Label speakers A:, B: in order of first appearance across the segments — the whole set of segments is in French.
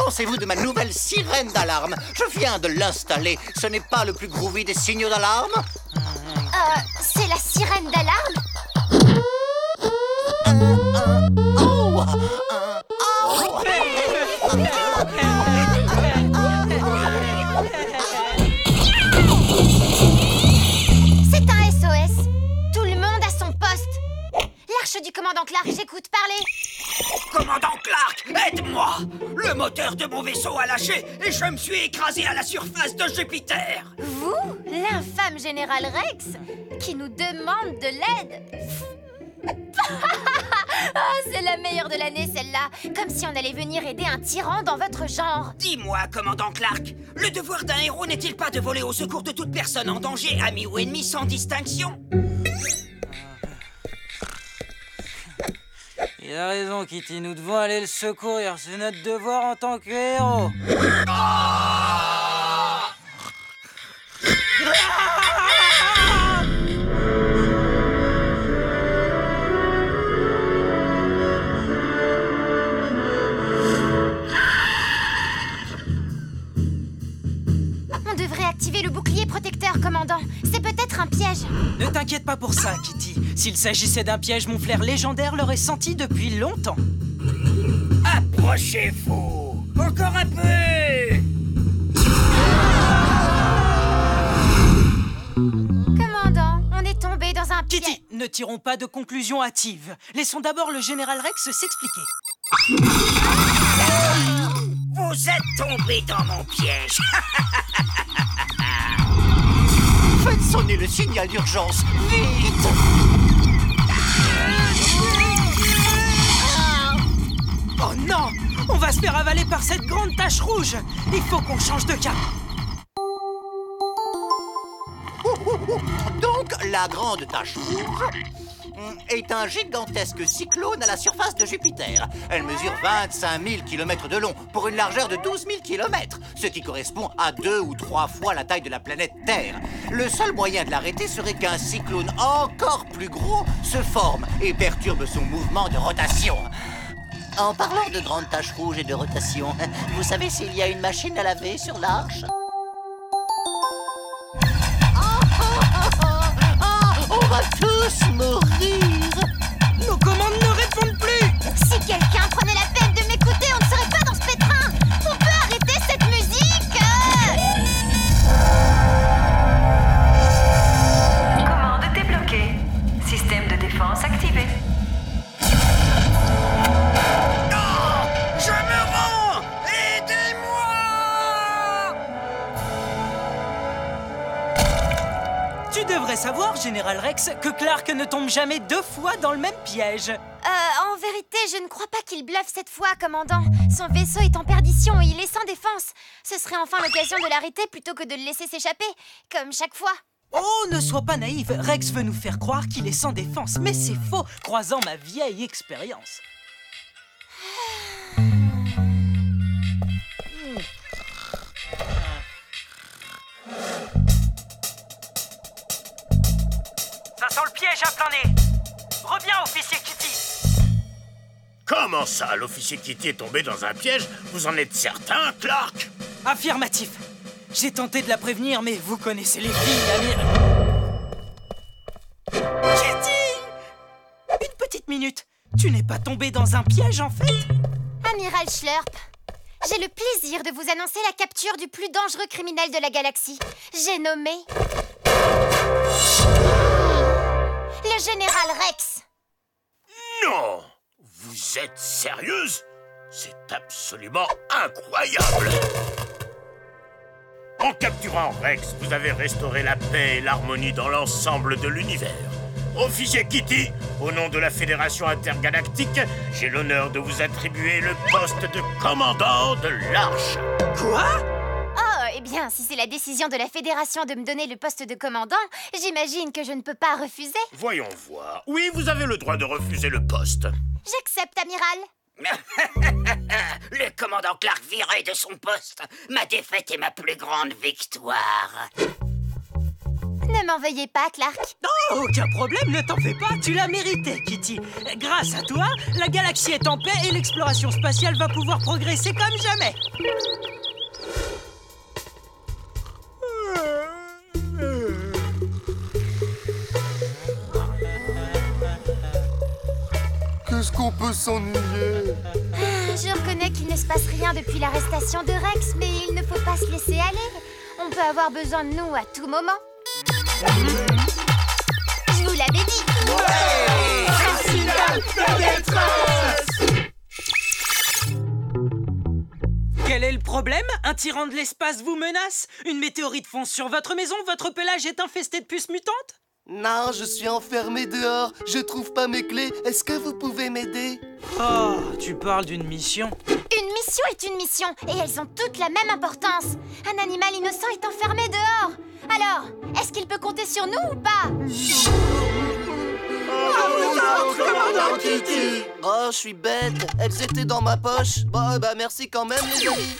A: pensez-vous de ma nouvelle sirène d'alarme? Je viens de l'installer. Ce n'est pas le plus groovy des signaux d'alarme?
B: C'est la sirène d'alarme? C'est un SOS. Tout le monde à son poste. L'arche du commandant Clark, j'écoute parler.
C: Commandant Clark, aide-moi! Le moteur de mon vaisseau a lâché et je me suis écrasé à la surface de Jupiter!
B: Vous, l'infâme général Rex, qui nous demande de l'aide? Oh, c'est la meilleure de l'année, celle-là. Comme si on allait venir aider un tyran dans votre genre.
C: Dis-moi, commandant Clark, le devoir d'un héros n'est-il pas de voler au secours de toute personne en danger, ami ou ennemi, sans distinction?
D: Il a raison, Kitty, nous devons aller le secourir. C'est notre devoir en tant que héros.
B: On devrait activer le bouclier protecteur, commandant. C'est peut-être un piège.
D: Ne t'inquiète pas pour ça, Kitty. S'il s'agissait d'un piège, mon flair légendaire l'aurait senti depuis longtemps.
C: Approchez-vous! Encore un peu!
B: Commandant, on est tombé dans un piège.
D: Kitty, ne tirons pas de conclusions hâtives. Laissons d'abord le général Rex s'expliquer.
C: Vous êtes tombé dans mon piège!
A: Faites sonner le signal d'urgence, vite!
D: Oh non! On va se faire avaler par cette grande tache rouge! Il faut qu'on change de cap!
A: Donc, la grande tache rouge est un gigantesque cyclone à la surface de Jupiter. Elle mesure 25 000 km de long pour une largeur de 12 000 km, ce qui correspond à 2 ou 3 fois la taille de la planète Terre. Le seul moyen de l'arrêter serait qu'un cyclone encore plus gros se forme et perturbe son mouvement de rotation. En parlant de grandes taches rouges et de rotation, vous savez s'il y a une machine à laver sur l'arche? On va tous mourir!
D: Nos commandes ne répondent plus!
B: Si quelqu'un prenait la peine de m'écouter, on ne serait pas dans ce pétrin. On peut arrêter cette musique?
E: Commande débloquée. Système de défense activé.
C: Non! Je me rends! Aidez-moi!
D: Tu devrais savoir, général Rex, que Clark ne tombe jamais 2 fois dans le même piège.
B: En vérité, je ne crois pas qu'il bluffe cette fois, commandant. Son vaisseau est en perdition et il est sans défense. Ce serait enfin l'occasion de l'arrêter plutôt que de le laisser s'échapper, comme chaque fois.
D: Oh, ne sois pas naïve. Rex veut nous faire croire qu'il est sans défense, mais c'est faux, croisant ma vieille expérience. Ça sent le piège à plein nez. Reviens, officier Kitty.
F: Comment ça, l'officier Kitty est tombé dans un piège? Vous en êtes certain, Clark?
D: Affirmatif. J'ai tenté de la prévenir, mais vous connaissez les filles, Amir. Kitty! Une petite minute. Tu n'es pas tombé dans un piège, en fait?
B: Amiral Schlurp, j'ai le plaisir de vous annoncer la capture du plus dangereux criminel de la galaxie. J'ai nommé... le général Rex.
F: Non! Vous êtes sérieuse? C'est absolument incroyable! En capturant Rex, vous avez restauré la paix et l'harmonie dans l'ensemble de l'univers. Officier Kitty, au nom de la Fédération intergalactique, j'ai l'honneur de vous attribuer le poste de commandant de l'Arche.
D: Quoi?
B: Oh, eh bien, si c'est la décision de la Fédération de me donner le poste de commandant, j'imagine que je ne peux pas refuser.
F: Voyons voir. Oui, vous avez le droit de refuser le poste.
B: J'accepte, amiral.
C: Le commandant Clark viré de son poste. Ma défaite est ma plus grande victoire.
B: Ne m'en veuillez pas, Clark.
D: Oh, aucun problème, ne t'en fais pas, tu l'as mérité, Kitty. Grâce à toi, la galaxie est en paix et l'exploration spatiale va pouvoir progresser comme jamais.
G: Qu'est-ce qu'on peut s'ennuyer?
B: Je reconnais qu'il ne se passe rien depuis l'arrestation de Rex, mais il ne faut pas se laisser aller. On peut avoir besoin de nous à tout moment. Je vous l'avais dit.
D: Quel est le problème? Un tyran de l'espace vous menace? Une météorite fonce sur votre maison? Votre pelage est infesté de puces mutantes?
G: Non, je suis enfermé dehors. Je trouve pas mes clés. Est-ce que vous pouvez m'aider?
D: Oh, tu parles d'une mission?
B: Une mission est une mission, et elles ont toutes la même importance. Un animal innocent est enfermé dehors. Alors, est-ce qu'il peut compter sur nous ou pas?
G: Commandant Kitty! Oh, je suis bête. Elles étaient dans ma poche. Bon, bah merci quand même, les amis.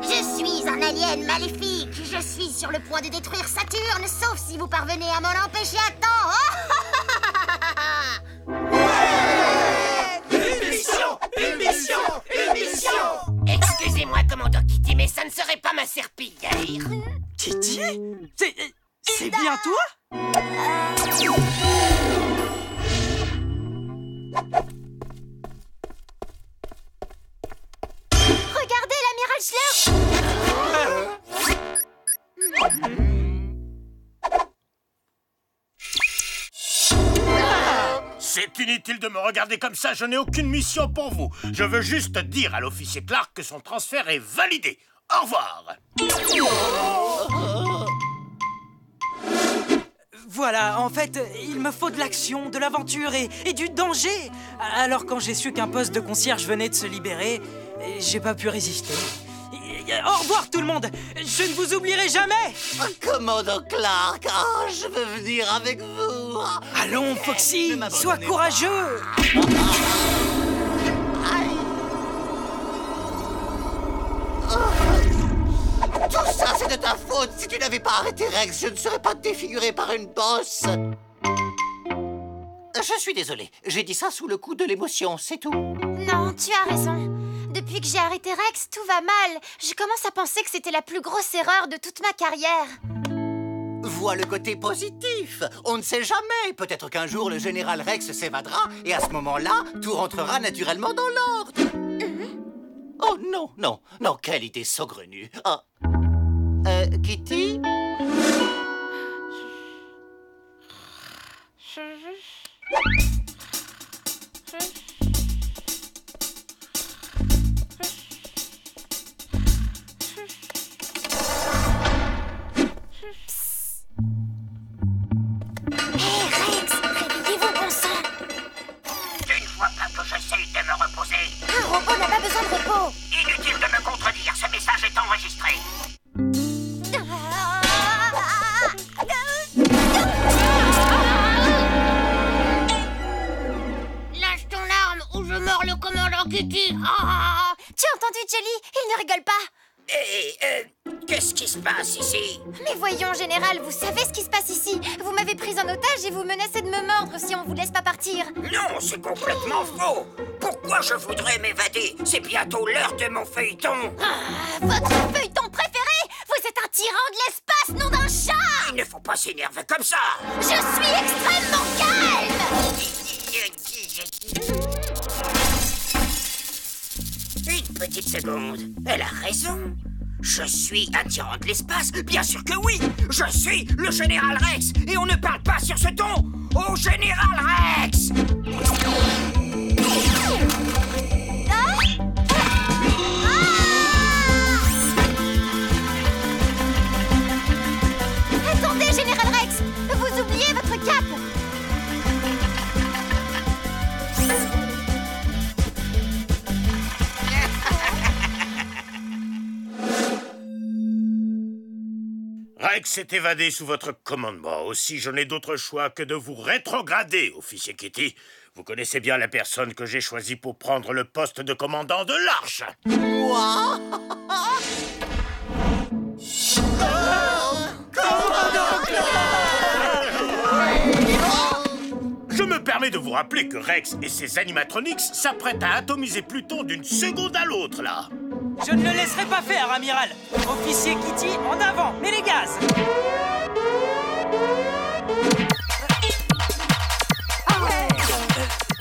B: Je suis un alien maléfique. Je suis sur le point de détruire Saturne, sauf si vous parvenez à m'en empêcher à temps.
C: Émission! Excusez-moi, commandant Kitty, mais ça ne serait pas ma serpillière.
D: Kitty? C'est bien toi?
B: Regardez l'amiral Schlurf.
F: C'est inutile de me regarder comme ça, je n'ai aucune mission pour vous. Je veux juste dire à l'officier Clark que son transfert est validé. Au revoir.
D: Voilà, en fait, il me faut de l'action, de l'aventure et du danger. Alors quand j'ai su qu'un poste de concierge venait de se libérer, j'ai pas pu résister. Au revoir tout le monde. Je ne vous oublierai jamais.
A: Oh, commandant Clark, oh, je veux venir avec vous.
D: Allons, Foxy,
A: Ne m'abandonnez
D: sois
A: pas.
D: courageux.
A: Tout ça, c'est de ta faute. Si tu n'avais pas arrêté Rex, je ne serais pas défiguré par une bosse. Je suis désolé. J'ai dit ça sous le coup de l'émotion, c'est tout.
B: Non, tu as raison. Depuis que j'ai arrêté Rex, tout va mal. Je commence à penser que c'était la plus grosse erreur de toute ma carrière.
A: Vois le côté positif. On ne sait jamais. Peut-être qu'un jour, le général Rex s'évadera et à ce moment-là, tout rentrera naturellement dans l'ordre. Oh non, non, non, quelle idée saugrenue. Ah. Kitty?
B: Réveillez-vous, bon sang.
C: Tu ne vois pas que j'essaye de me reposer?
B: Un robot n'a pas besoin de repos.
C: Inutile de me contredire, ce message est enregistré.
B: Lâche ton arme ou je mords le commandant Kitty. Tu as entendu, Jelly? Il ne rigole pas.
C: Qu'est-ce qui se passe ici?
B: Mais voyons, Général, vous savez ce qui se passe ici. Vous m'avez prise en otage et vous menacez de me mordre si on vous laisse pas partir.
C: Non, c'est complètement faux. Pourquoi je voudrais m'évader? C'est bientôt l'heure de mon feuilleton.
B: Votre feuilleton préféré? Vous êtes un tyran de l'espace, nom d'un chat.
C: Il ne faut pas s'énerver comme ça.
B: Je suis extrêmement calme.
C: Une petite seconde. Elle a raison. Je suis un tyran de l'espace? Bien sûr que oui. Je suis le général Rex. Et on ne parle pas sur ce ton. Au général Rex.
B: Attendez, Général Rex. Vous oubliez votre cape.
F: Rex s'est évadé sous votre commandement. Aussi, je n'ai d'autre choix que de vous rétrograder, officier Kitty. Vous connaissez bien la personne que j'ai choisie pour prendre le poste de commandant de l'Arche.
A: Moi?
F: Je me permets de vous rappeler que Rex et ses animatronics s'apprêtent à atomiser Pluton d'une seconde à l'autre, là.
D: Je ne le laisserai pas faire, amiral. Officier Kitty, en avant, mets les gaz.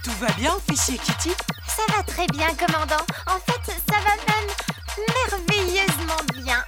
D: Tout va bien, officier Kitty?
B: Ça va très bien, commandant. En fait, ça va même merveilleusement bien.